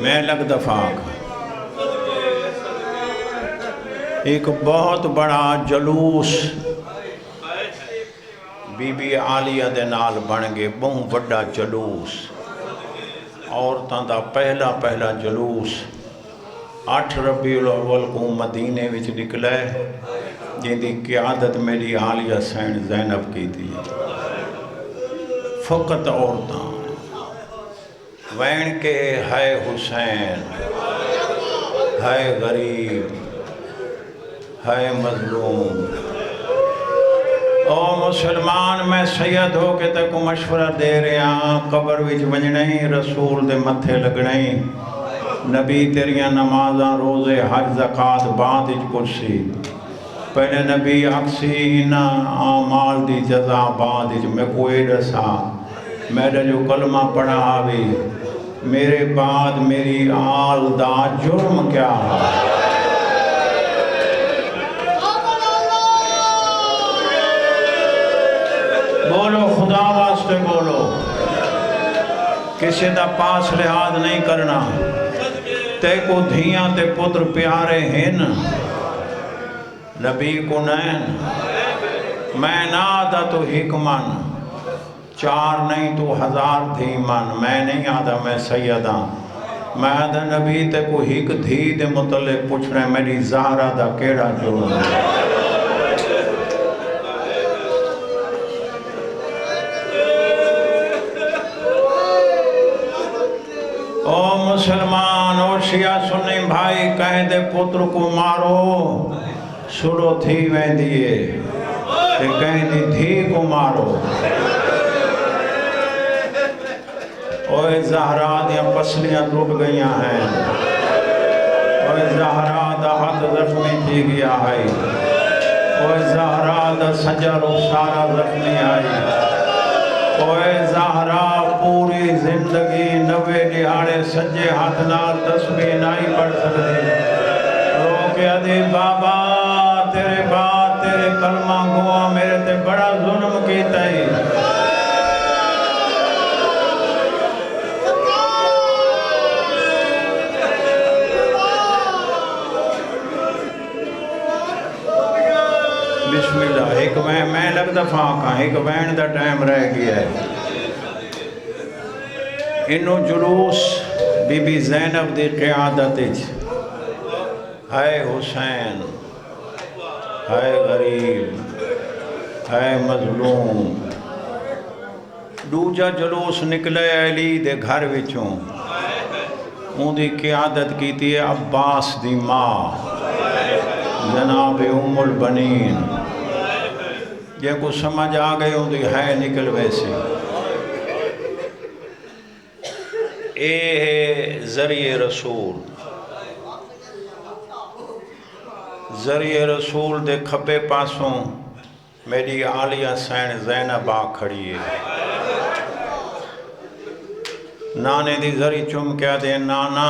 میں لگ دفعہ ایک بہت بڑا جلوس بی بی عالیہ دے نال بن گئے، بہت بڑا جلوس، عورتاں دا پہلا جلوس 8 ربیع الاول کو مدینے وچ نکلے، جن دی قیادت میری عالیہ سین زینب کی تھی۔ فقط عورتاں وین کے ہے حسین، ہے غریب، ہے مظلوم۔ او مسلمان میں سید ہو کے تے کو مشورہ دے رہے ہیں، قبر وچ ونجنے رسول دے متھے لگنے، نبی تیریاں نمازاں روزے حج زکات بعد اچ کرسی، پہلے نبی اکسی نہ اعمال دی جزا بعد اچ میں کوئی رسا، میرے جو کلمہ پڑھا آوی میرے بعد میری آل دا جرم کیا ہے؟ بولو خدا واسطے بولو، کسی دا پاس لحاظ نہیں کرنا، تے کو دھیاں تے پتر پیارے ہیں، نبی کو نین میں نادا تو حکمن 4 نہیں تو 1000 دھی من میں نہیں آدھا میں سیدہ میں آدھا نبی تے کو ہیک دھی دے متعلق پوچھنے میری زہرہ دا کیڑا جوڑ او مسلمان او شیعہ سنی بھائی کہیں دے پتر کو مارو سلو تھی وین دیئے تے کہیں دی دھی کو مارو اوہ زہرہ دیا پسلیاں ٹوٹ گئیاں ہیں اوہ زہرہ دا ہاتھ زخمی تھی گیا ہے اوہ زہرہ دا سجا رخسارہ زخمی آئی اوہ زہرہ پوری زندگی 90 دہاڑے سجے ہاتھ نال تسبیح نہیں پڑھ سکتے رو کے ادھی بابا تیرے بات تیرے کلمہ گوا میرے تے بڑا ظلم کیتا ہے بسم اللہ ایک میں لگ دفعہ کہاں ایک وین دا ٹائم رہ گیا ہے انہوں جلوس بی بی زینب دی قیادت ہے حسین ہے غریب ہے مظلوم دوجا جلوس نکلے علی دے گھر وچوں ان دی قیادت کی تھی عباس دی ماں جناب ام البنین جے کو سمجھ آ گئے ہوں دی ہے نکل ویسے اے ہے ذریعہ رسول دے کھپے پاسوں میری عالیہ سین زینب آ کھڑی ہے نانے دی ذری چم کیا دے نانا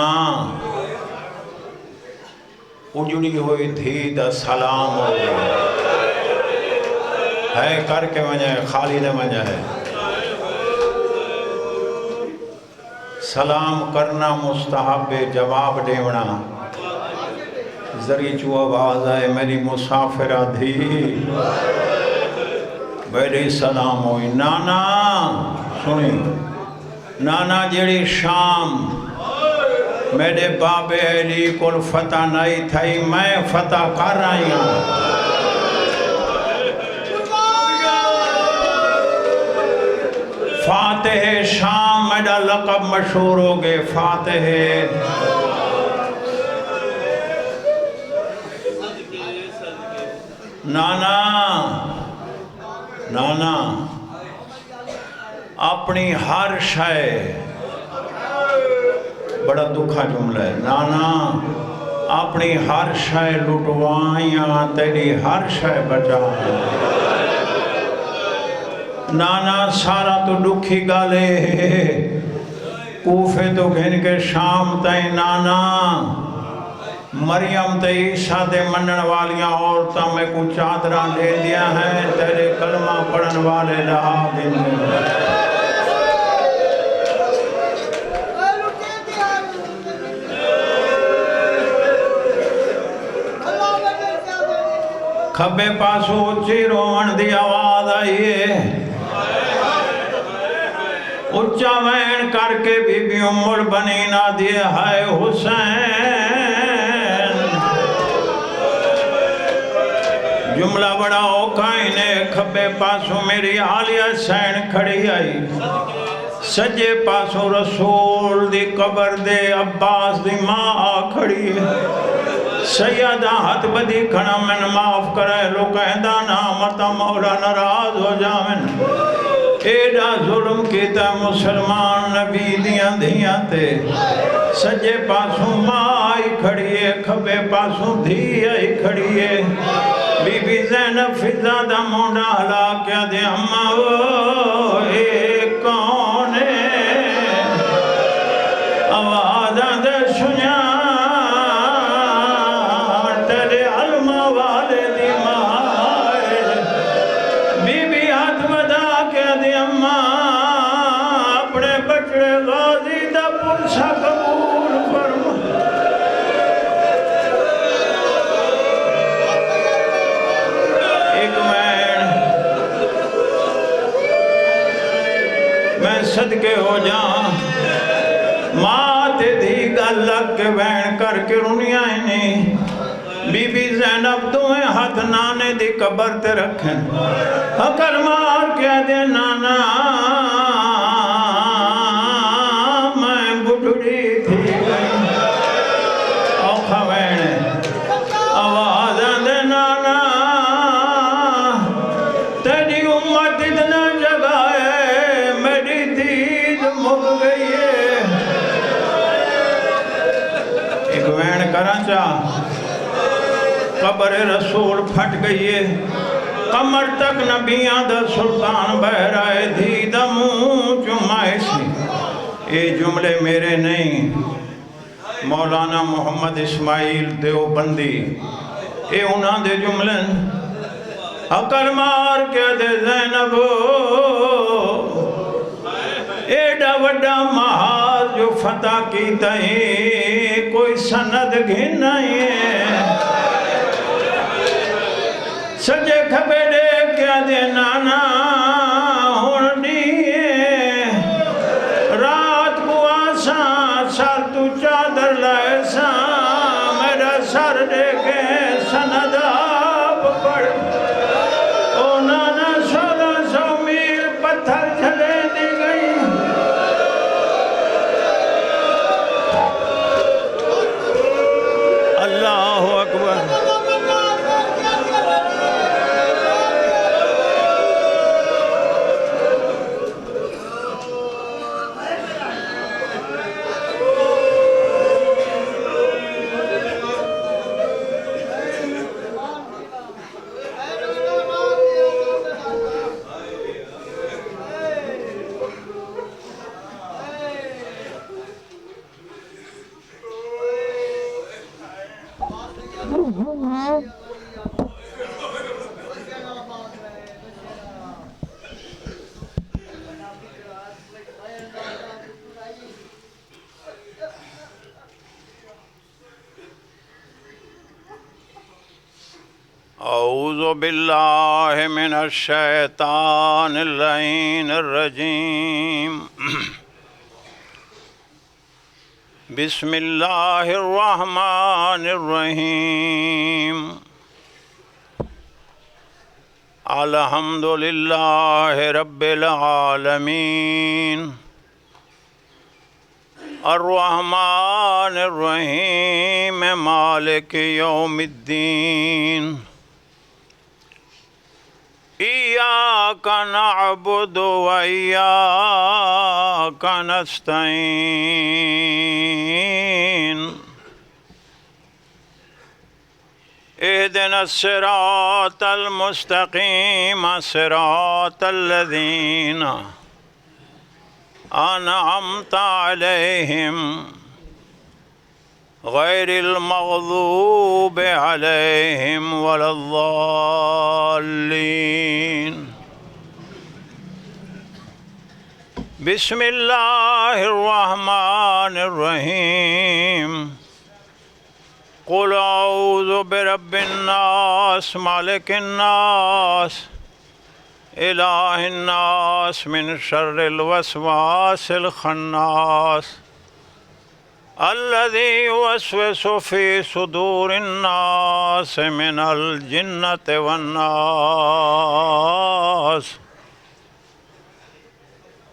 اجڑی ہوئی دھی دا سلام ہو ہے کر کے وجہ ہے خالی نے وجہ ہے سلام کرنا مستحب جواب دیونا ذری چو آواز ہے میری مسافرہ دھی میری سلام ہوئی نانا سنی نانا جیڑی شام میرے بابے علی کو فتح نہیں تھائی میں فتح کر رہی ہوں فاتح شام میرا لقب مشہور ہو گئے فاتح نانا نانا اپنی ہر شے بڑا دکھا جملہ ہے نانا اپنی ہر شے لٹوائیاں تیری ہر شے بچائیں نانا سارا تو دکھی گالے کوفے تو گھن کے شام تائیں نانا مریم تے عیسیٰ دے منن والیاں عورتاں میں کو چادراں دے دیا ہیں تیرے کلمہ پڑھن والے لہا دن کھبے پاسو اچھی روان دی آواز آئیے اچھا وین کر کے بی بی ام البنین آدھیے ہائے حسین جملہ بڑا اوکائنے کھبے پاسو میری عالیہ سین کھڑی آئی سجے پاسو رسول دی قبر دے عباس دی ماں کھڑی ہے سیدہ ہاتھ بدی کھڑا من معاف کرے لو کہندہ نامتا مولا ناراض ہو جاویں ایڈا ظلم کیتا مسلمان نبی دیاں دیاں تے سجے پاسوں ماں آئی کھڑیے کھبے پاسوں دھی آئی کھڑیے بی بی زینب فضا دا مونڈا ہلا کیا دے اماں اے کون ہے آوازاں دے سنیا میں صدقے ہو جاں ماں تے دی گل لگ کے بین کر کے رنیاں نہیں بی بی زینب دوئیں ہاتھ نانے دی قبر تے رکھیں حقل مار کے دے نانا میں بڑھڑی تھی گئی اوکھا وینے آواز دے نانا تیری امت اتنا جگہ ہے میری دید مک گئی ہے ایک وین کران چاہ قبر رسول پھٹ گئی ہے کمر تک نبیاں دا سلطان بہرائے دھی دا منہ چمائے سی اے جملے میرے نہیں مولانا محمد اسماعیل دیوبندی اے انہاں دے جملن عقل مار کے دے زینب ایڈا وڈا محاذ جو فتح کی تہیں کوئی سند گھن نہیں ہے سجے کھبے دے کیا دے نانا ہون دیئے رات کو آسان سر تو چادر لائے سان میرا سر دے کے سند آپ پڑھ او نانا 1600 میل پتھر جھلے دی گئی اللہ اکبر اعوذ باللہ من الشیطان اللعین الرجیم بسم اللہ الرحمن الرحیم الحمدللہ رب العالمین الرحمن الرحیم مالک یوم الدین ایاک نعبد و ایاک نستعین اہدنا الصراط المستقیم صراط الذین انعمت علیہم غیر المغضوب علیہم ولا الضالین بسم اللہ الرحمن الرحیم قل اعوذ برب الناس مالک الناس الہ الناس من شر الوسواس الخناس الذي يوسوس في صدور الناس من الجنة والناس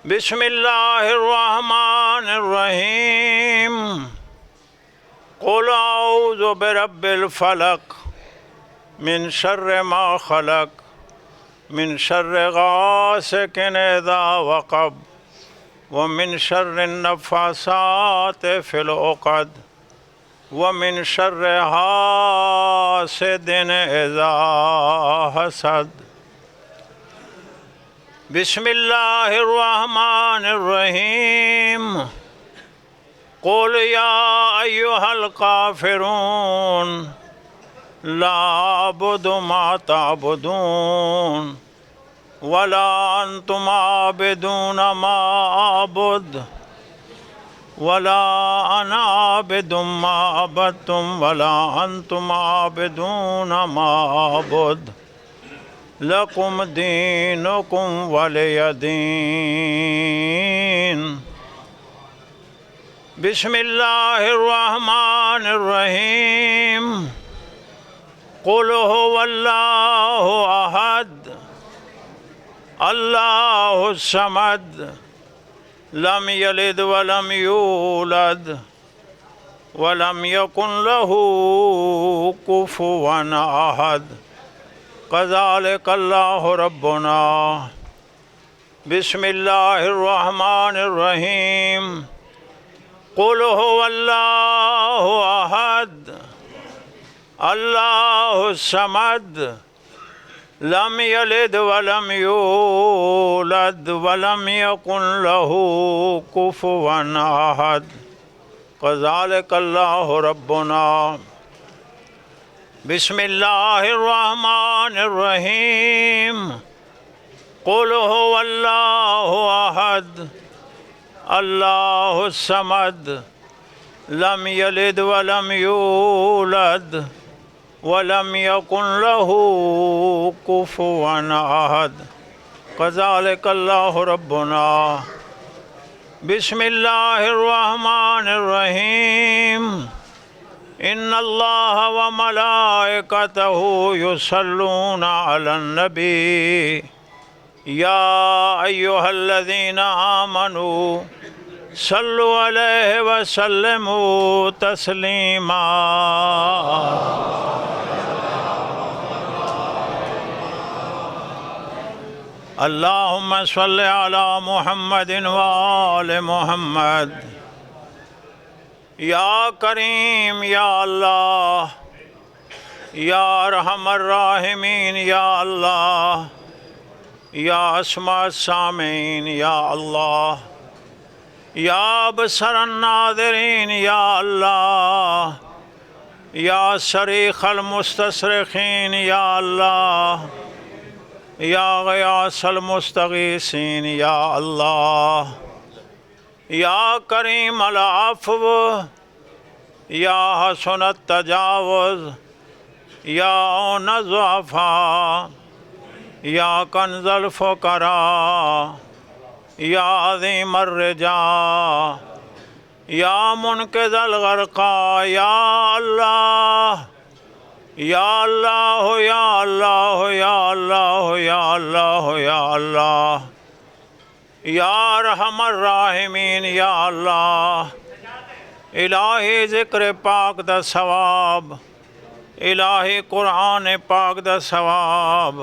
بسم الله الرحمن الرحيم قل أعوذ برب الفلق من شر ما خلق من شر غاسق إذا وقب ومن شر النفاسات في العقد ومن شر حاسد إذا حسد بسم الله الرحمن الرحيم قل يا أيها الكافرون لا أعبد ما تعبدون ولا أنتم عابدون ما أعبد ولا أنا عابد ما عبدتم ولا أنتم عابدون ما أعبد لكم دينكم ولي دين بسم اللہ الرحمن الرحیم قل هو اللہ احد اللہ الصمد لم یلد ولم یولد ولم یکن له کفوا احد کذالک اللہ ربنا بسم اللہ الرحمن الرحیم قل هو اللہ احد اللہ الصمد لم یلد ولم یولد ولم یکن له کفوا احد کذالک اللہ ربنا بسم اللہ الرحمن الرحیم قل هو اللہ احد اللہ الصمد لم یلد ولم یولد ولم یکن له کفوا احد کذالک اللہ ربنا بسم اللہ الرحمن الرحیم ان اللہ وملائکتہ یصلون علی النبی یا ایہا الذین آمنوا صلوا علیہ وسلموا تسلیما اللہم صل علی محمد وآل محمد یا کریم یا اللہ یا ارحم الراحمین یا اللہ یا اسمع السامعین یا اللہ یا ابصر الناظرین یا اللہ یا صریخ المستصرخین یا اللہ یا غیاث المستغیثین یا اللہ یا کریم العفو یا حسن التجاوز یا عون الضعفاء یا کنز الفقراء یا عظیم الرجاء یا منقذ الغرقاء یا اللہ یا اللہ یا اللہ یا اللہ یا اللہ یا اللہ یا ارحم الراحمین یا اللہ الہی ذکر پاک دا ثواب الہی قرآن پاک دا ثواب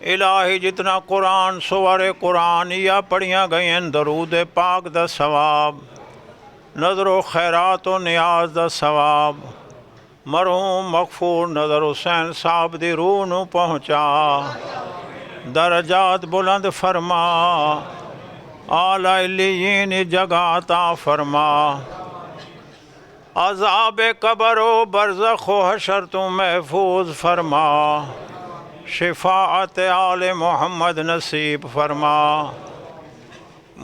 الہی جتنا قرآن سور قرآنیہ پڑھیاں گئیں درود پاک دا ثواب نظر و خیرات و نیاز دا ثواب مرحوم مغفور نظر حسین صاحب دی روح نو پہنچا درجات بلند فرما اعلی علیین جگہ عطا فرما عذاب قبر و برزخ و حشر تو محفوظ فرما شفاعت آل محمد نصیب فرما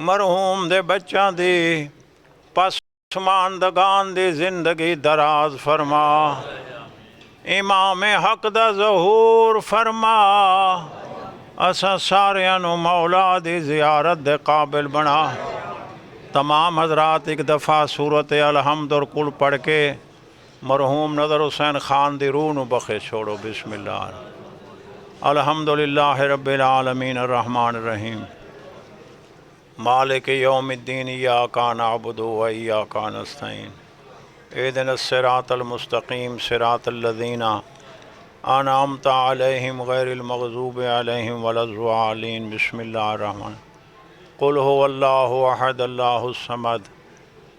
مرحوم دے بچہ دی پسماندگان دی زندگی دراز فرما امام حق دا ظہور فرما اسا ساریاں نو مولا دی زیارت دے قابل بنا تمام حضرات ایک دفعہ سورت الحمد اور کل پڑھ کے مرحوم نظر حسین خان دی روح نو بخے چھوڑو بسم اللہ الحمدللہ رب العالمین الرحمن الرحیم مالک یوم الدین ایاک نعبد و ایاک نستعین اہدنا الصراط المستقیم صراط الذین انعمت علیہم غیر المغضوب علیہم ولا الضالین بسم اللہ الرحمن قل هو اللہ احد اللہ الصمد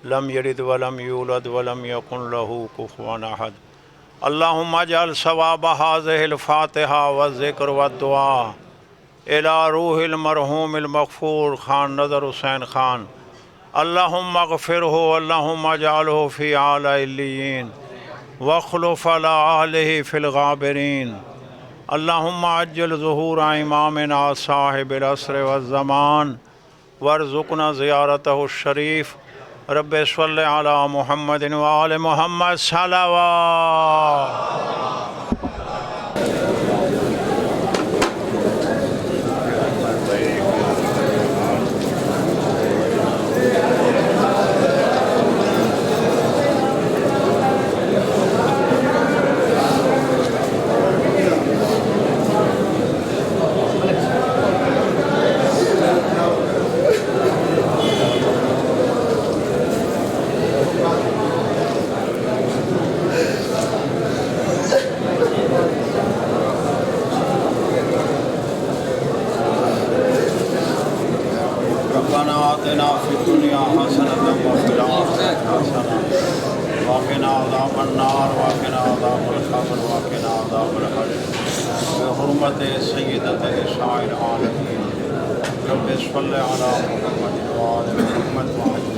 لم یلد ولم یولد ولم یکن له کفوا احد اللہم اجعل ثواب هذه الفاتحہ والذکر والدعاء الى روح المرحوم المغفور خان نظر حسین خان اللہم اغفرہ اللہم اجعلہ فی اعلی علیین واخلف علی آلہ فی الغابرین اللہم عجل ظہور امامنا صاحب العصر والزمان وارزقنا زیارتہ الشریف رب صلی علی محمد وآل محمد صلوات ربنا آتنا فی الدنیا حسنۃ وفی الآخرۃ حسنۃ وقنا عذاب النار وقنا عذاب القبر وقنا عذاب الحشر بحرمت سیدۃ نساء العالمین رب صل علی محمد وآل محمد وعجل